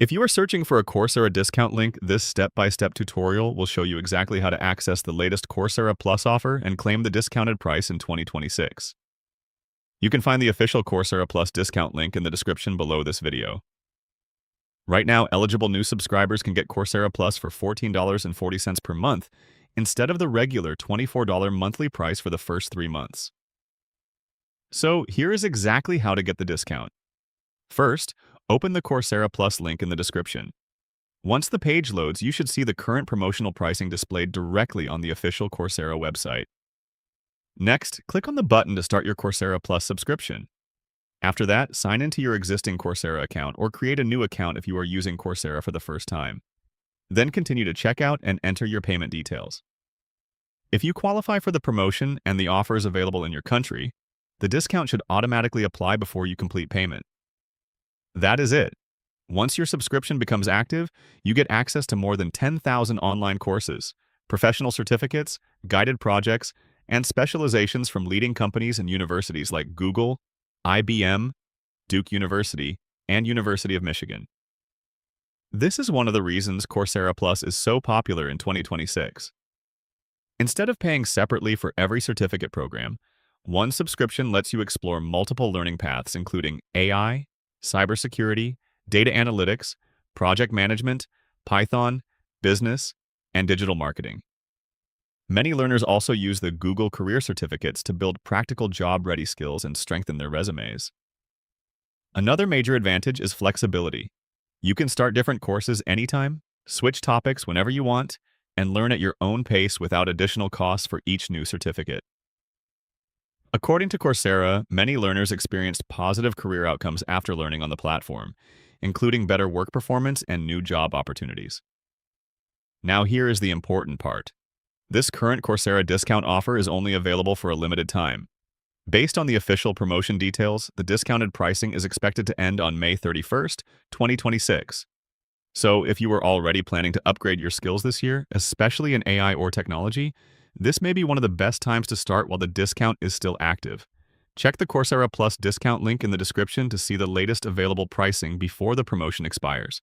If you are searching for a Coursera discount link, this step-by-step tutorial will show you exactly how to access the latest Coursera Plus offer and claim the discounted price in 2026. You can find the official Coursera Plus discount link in the description below this video. Right now, eligible new subscribers can get Coursera Plus for $14.40 per month instead of the regular $24 monthly price for the first 3 months. So here is exactly how to get the discount. First, open the Coursera Plus link in the description. Once the page loads, you should see the current promotional pricing displayed directly on the official Coursera website. Next, click on the button to start your Coursera Plus subscription. After that, sign into your existing Coursera account or create a new account if you are using Coursera for the first time. Then continue to check out and enter your payment details. If you qualify for the promotion and the offers available in your country, the discount should automatically apply before you complete payment. That is it. Once your subscription becomes active, you get access to more than 10,000 online courses, professional certificates, guided projects, and specializations from leading companies and universities like Google, IBM, Duke University, and University of Michigan. This is one of the reasons Coursera Plus is so popular in 2026. Instead of paying separately for every certificate program, one subscription lets you explore multiple learning paths including AI, cybersecurity, data analytics, project management, Python, business, and digital marketing. Many learners also use the Google Career Certificates to build practical job-ready skills and strengthen their resumes. Another major advantage is flexibility. You can start different courses anytime, switch topics whenever you want, and learn at your own pace without additional costs for each new certificate. According to Coursera, many learners experienced positive career outcomes after learning on the platform, including better work performance and new job opportunities. Now here is the important part. This current Coursera discount offer is only available for a limited time. Based on the official promotion details, the discounted pricing is expected to end on May 31st, 2026. So if you were already planning to upgrade your skills this year, especially in AI or technology, this may be one of the best times to start while the discount is still active. Check the Coursera Plus discount link in the description to see the latest available pricing before the promotion expires.